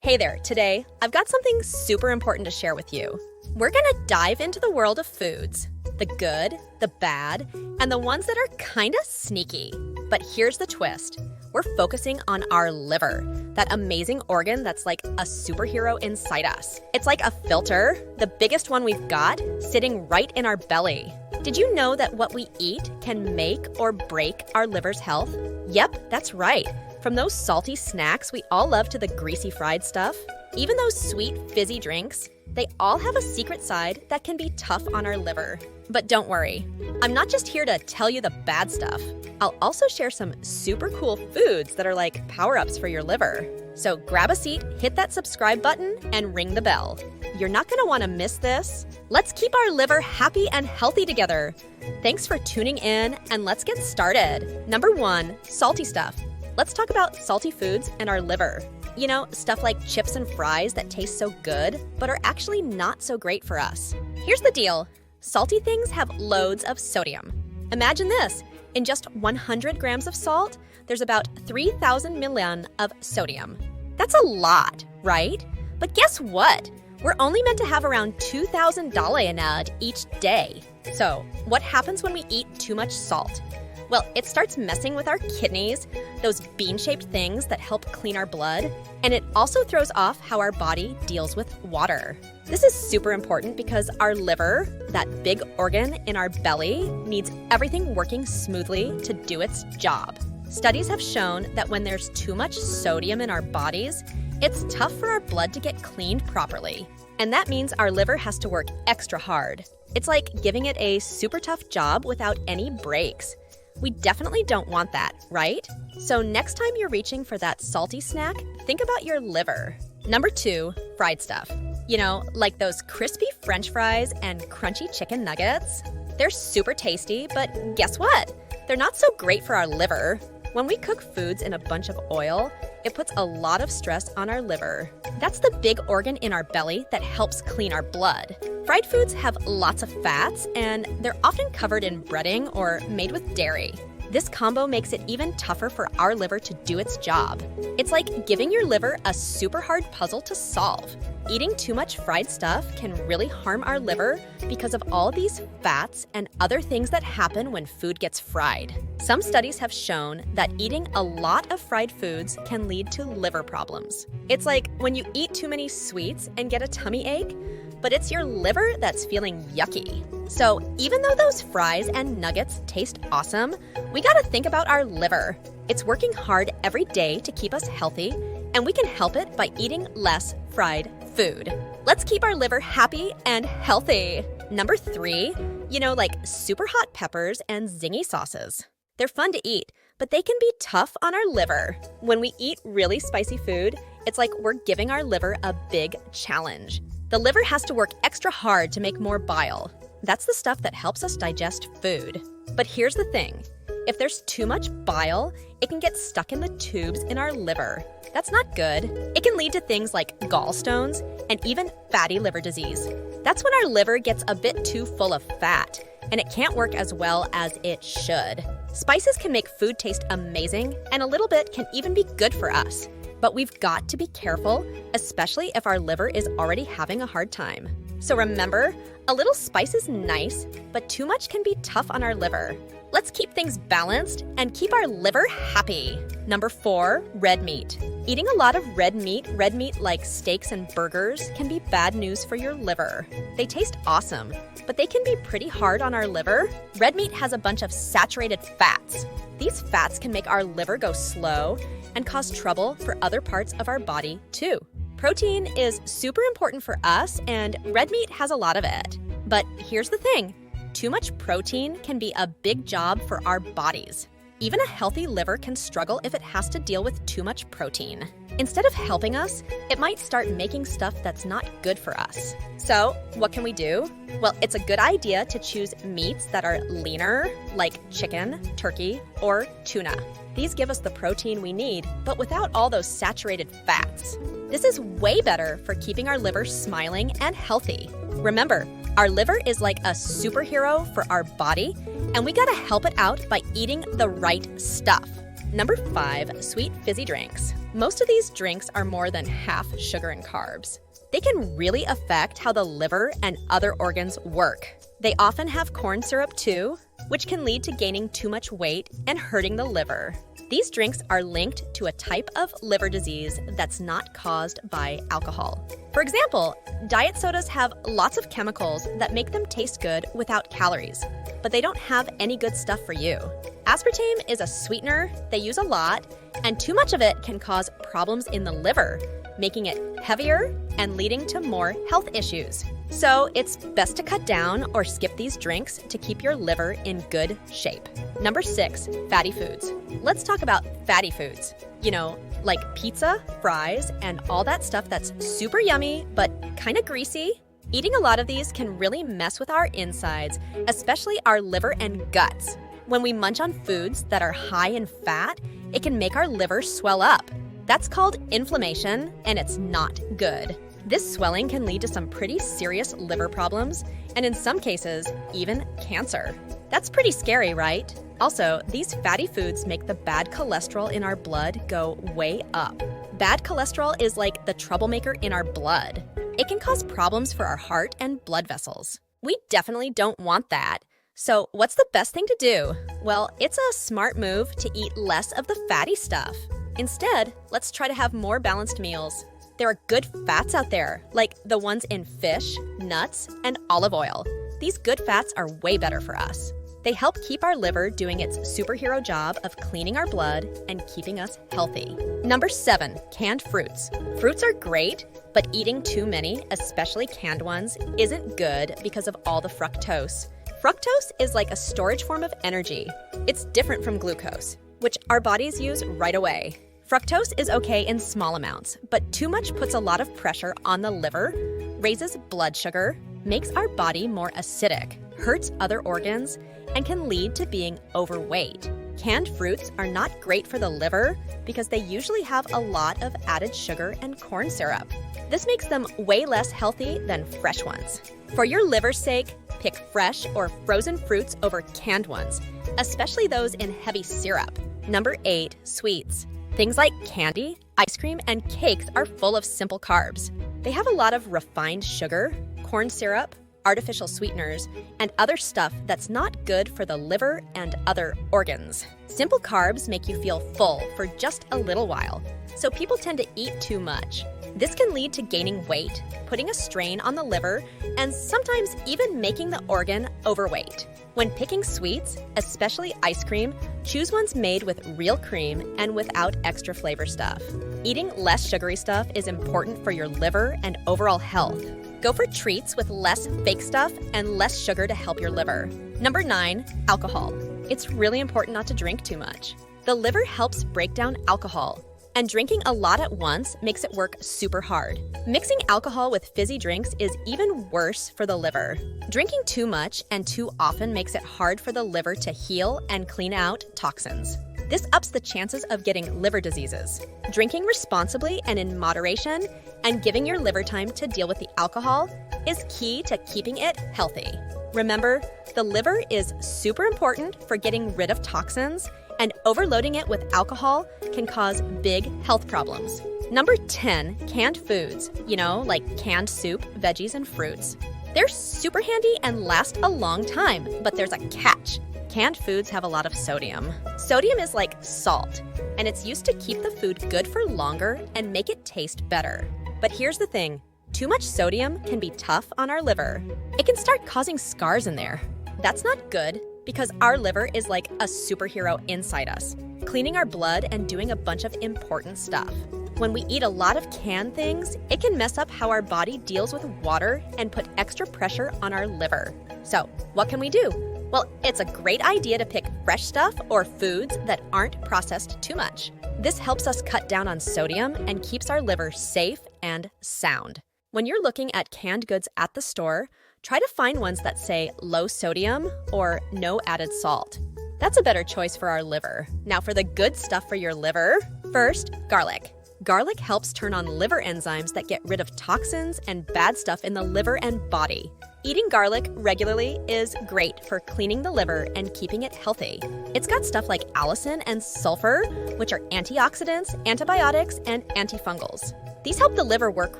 Hey there, today I've got something super important to share with you. We're gonna dive into the world of foods, the good, the bad, and the ones that are kinda sneaky. But here's the twist. We're focusing on our liver, that amazing organ that's like a superhero inside us. It's like a filter, the biggest one we've got, sitting right in our belly. Did you know that what we eat can make or break our liver's health? Yep, that's right. From those salty snacks we all love to the greasy fried stuff, even those sweet fizzy drinks, they all have a secret side that can be tough on our liver. But don't worry, I'm not just here to tell you the bad stuff. I'll also share some super cool foods that are like power-ups for your liver. So grab a seat, hit that subscribe button, and ring the bell. You're not gonna wanna miss this. Let's keep our liver happy and healthy together. Thanks for tuning in, and let's get started. Number 1, salty stuff. Let's talk about salty foods and our liver. You know, stuff like chips and fries that taste so good, but are actually not so great for us. Here's the deal. Salty things have loads of sodium. Imagine this. In just 100 grams of salt, there's about 3,000 million of sodium. That's a lot, right? But guess what? We're only meant to have around 2,000 dalyanad each day. So, what happens when we eat too much salt? Well, it starts messing with our kidneys, those bean-shaped things that help clean our blood, and it also throws off how our body deals with water. This is super important because our liver, that big organ in our belly, needs everything working smoothly to do its job. Studies have shown that when there's too much sodium in our bodies, it's tough for our blood to get cleaned properly. And that means our liver has to work extra hard. It's like giving it a super tough job without any breaks. We definitely don't want that, right? So next time you're reaching for that salty snack, think about your liver. Number 2, fried stuff. You know, like those crispy French fries and crunchy chicken nuggets. They're super tasty, but guess what? They're not so great for our liver. When we cook foods in a bunch of oil, it puts a lot of stress on our liver. That's the big organ in our belly that helps clean our blood. Fried foods have lots of fats, and they're often covered in breading or made with dairy. This combo makes it even tougher for our liver to do its job. It's like giving your liver a super hard puzzle to solve. Eating too much fried stuff can really harm our liver because of all these fats and other things that happen when food gets fried. Some studies have shown that eating a lot of fried foods can lead to liver problems. It's like when you eat too many sweets and get a tummy ache, but it's your liver that's feeling yucky. So even though those fries and nuggets taste awesome, we gotta think about our liver. It's working hard every day to keep us healthy, and we can help it by eating less fried food. Let's keep our liver happy and healthy. Number 3, you know, like super hot peppers and zingy sauces. They're fun to eat, but they can be tough on our liver. When we eat really spicy food, it's like we're giving our liver a big challenge. The liver has to work extra hard to make more bile. That's the stuff that helps us digest food. But here's the thing. If there's too much bile, it can get stuck in the tubes in our liver. That's not good. It can lead to things like gallstones and even fatty liver disease. That's when our liver gets a bit too full of fat, and it can't work as well as it should. Spices can make food taste amazing, and a little bit can even be good for us. But we've got to be careful, especially if our liver is already having a hard time. So remember, a little spice is nice, but too much can be tough on our liver. Let's keep things balanced and keep our liver happy. Number 4, red meat. Eating a lot of red meat like steaks and burgers, can be bad news for your liver. They taste awesome, but they can be pretty hard on our liver. Red meat has a bunch of saturated fats. These fats can make our liver go slow and cause trouble for other parts of our body too. Protein is super important for us, and red meat has a lot of it. But here's the thing. Too much protein can be a big job for our bodies. Even a healthy liver can struggle if it has to deal with too much protein. Instead of helping us, it might start making stuff that's not good for us. So, what can we do? Well, it's a good idea to choose meats that are leaner, like chicken, turkey, or tuna. These give us the protein we need, but without all those saturated fats. This is way better for keeping our liver smiling and healthy. Remember, our liver is like a superhero for our body, and we gotta help it out by eating the right stuff. Number 5, sweet fizzy drinks. Most of these drinks are more than half sugar and carbs. They can really affect how the liver and other organs work. They often have corn syrup too, which can lead to gaining too much weight and hurting the liver. These drinks are linked to a type of liver disease that's not caused by alcohol. For example, diet sodas have lots of chemicals that make them taste good without calories, but they don't have any good stuff for you. Aspartame is a sweetener they use a lot, and too much of it can cause problems in the liver, making it heavier and leading to more health issues. So it's best to cut down or skip these drinks to keep your liver in good shape. Number 6, fatty foods. Let's talk about fatty foods. You know, like pizza, fries, and all that stuff that's super yummy but kind of greasy. Eating a lot of these can really mess with our insides, especially our liver and guts. When we munch on foods that are high in fat, it can make our liver swell up. That's called inflammation, and it's not good. This swelling can lead to some pretty serious liver problems, and in some cases, even cancer. That's pretty scary, right? Also, these fatty foods make the bad cholesterol in our blood go way up. Bad cholesterol is like the troublemaker in our blood. It can cause problems for our heart and blood vessels. We definitely don't want that. So what's the best thing to do? Well, it's a smart move to eat less of the fatty stuff. Instead, let's try to have more balanced meals. There are good fats out there, like the ones in fish, nuts, and olive oil. These good fats are way better for us. They help keep our liver doing its superhero job of cleaning our blood and keeping us healthy. Number 7, canned fruits. Fruits are great, but eating too many, especially canned ones, isn't good because of all the fructose. Fructose is like a storage form of energy. It's different from glucose, which our bodies use right away. Fructose is okay in small amounts, but too much puts a lot of pressure on the liver, raises blood sugar, makes our body more acidic, hurts other organs, and can lead to being overweight. Canned fruits are not great for the liver because they usually have a lot of added sugar and corn syrup. This makes them way less healthy than fresh ones. For your liver's sake, pick fresh or frozen fruits over canned ones, especially those in heavy syrup. Number 8, sweets. Things like candy, ice cream, and cakes are full of simple carbs. They have a lot of refined sugar, corn syrup, artificial sweeteners, and other stuff that's not good for the liver and other organs. Simple carbs make you feel full for just a little while, so people tend to eat too much. This can lead to gaining weight, putting a strain on the liver, and sometimes even making the organ overweight. When picking sweets, especially ice cream, choose ones made with real cream and without extra flavor stuff. Eating less sugary stuff is important for your liver and overall health. Go for treats with less fake stuff and less sugar to help your liver. Number 9, alcohol. It's really important not to drink too much. The liver helps break down alcohol, and drinking a lot at once makes it work super hard. Mixing alcohol with fizzy drinks is even worse for the liver. Drinking too much and too often makes it hard for the liver to heal and clean out toxins. This ups the chances of getting liver diseases. Drinking responsibly and in moderation, and giving your liver time to deal with the alcohol is key to keeping it healthy. Remember, the liver is super important for getting rid of toxins, and overloading it with alcohol can cause big health problems. Number 10, canned foods. You know, like canned soup, veggies, and fruits. They're super handy and last a long time, but there's a catch. Canned foods have a lot of sodium. Sodium is like salt, and it's used to keep the food good for longer and make it taste better. But here's the thing, too much sodium can be tough on our liver. It can start causing scars in there. That's not good because our liver is like a superhero inside us, cleaning our blood and doing a bunch of important stuff. When we eat a lot of canned things, it can mess up how our body deals with water and put extra pressure on our liver. So, what can we do? Well, it's a great idea to pick fresh stuff or foods that aren't processed too much. This helps us cut down on sodium and keeps our liver safe and sound. When you're looking at canned goods at the store, try to find ones that say low sodium or no added salt. That's a better choice for our liver. Now for the good stuff for your liver, first, garlic. Garlic helps turn on liver enzymes that get rid of toxins and bad stuff in the liver and body. Eating garlic regularly is great for cleaning the liver and keeping it healthy. It's got stuff like allicin and sulfur, which are antioxidants, antibiotics, and antifungals. These help the liver work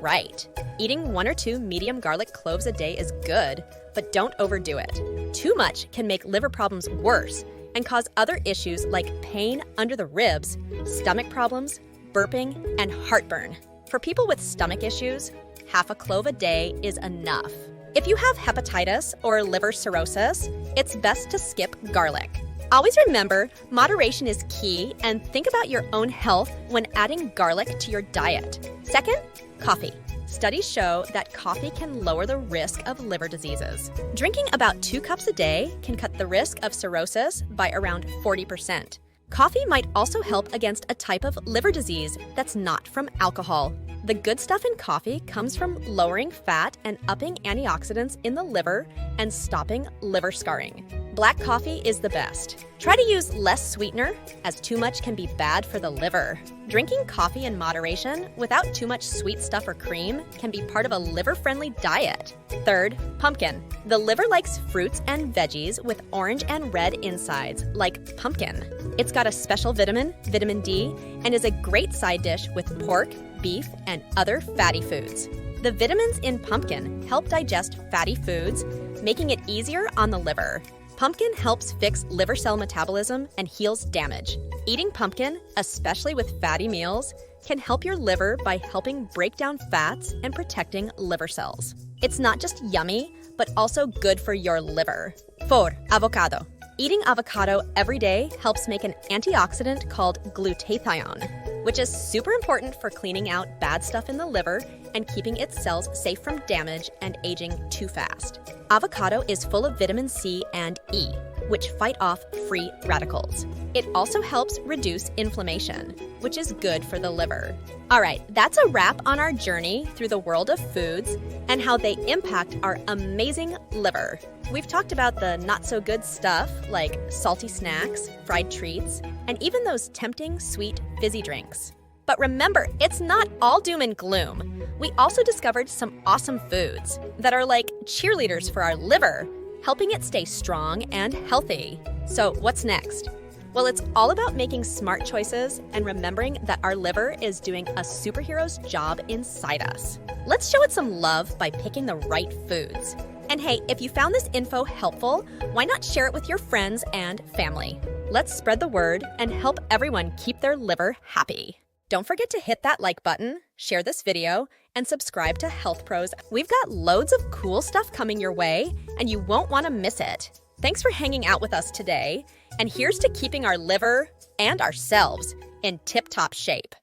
right. Eating 1 or 2 medium garlic cloves a day is good, but don't overdo it. Too much can make liver problems worse and cause other issues like pain under the ribs, stomach problems, burping, and heartburn. For people with stomach issues, half a clove a day is enough. If you have hepatitis or liver cirrhosis, it's best to skip garlic. Always remember, moderation is key, and think about your own health when adding garlic to your diet. Second, coffee. Studies show that coffee can lower the risk of liver diseases. Drinking about 2 cups a day can cut the risk of cirrhosis by around 40%. Coffee might also help against a type of liver disease that's not from alcohol. The good stuff in coffee comes from lowering fat and upping antioxidants in the liver and stopping liver scarring. Black coffee is the best. Try to use less sweetener, as too much can be bad for the liver. Drinking coffee in moderation without too much sweet stuff or cream can be part of a liver-friendly diet. Third, pumpkin. The liver likes fruits and veggies with orange and red insides, like pumpkin. It's got a special vitamin, vitamin D, and is a great side dish with pork, beef, and other fatty foods. The vitamins in pumpkin help digest fatty foods, making it easier on the liver. Pumpkin helps fix liver cell metabolism and heals damage. Eating pumpkin, especially with fatty meals, can help your liver by helping break down fats and protecting liver cells. It's not just yummy, but also good for your liver. 4. Avocado. Eating avocado every day helps make an antioxidant called glutathione, which is super important for cleaning out bad stuff in the liver and keeping its cells safe from damage and aging too fast. Avocado is full of vitamin C and E, which fight off free radicals. It also helps reduce inflammation, which is good for the liver. All right, that's a wrap on our journey through the world of foods and how they impact our amazing liver. We've talked about the not-so-good stuff like salty snacks, fried treats, and even those tempting sweet fizzy drinks. But remember, it's not all doom and gloom. We also discovered some awesome foods that are like cheerleaders for our liver, helping it stay strong and healthy. So what's next? Well, it's all about making smart choices and remembering that our liver is doing a superhero's job inside us. Let's show it some love by picking the right foods. And hey, if you found this info helpful, why not share it with your friends and family? Let's spread the word and help everyone keep their liver happy. Don't forget to hit that like button, share this video, and subscribe to HealthPros. We've got loads of cool stuff coming your way, and you won't want to miss it. Thanks for hanging out with us today, and here's to keeping our liver and ourselves in tip-top shape.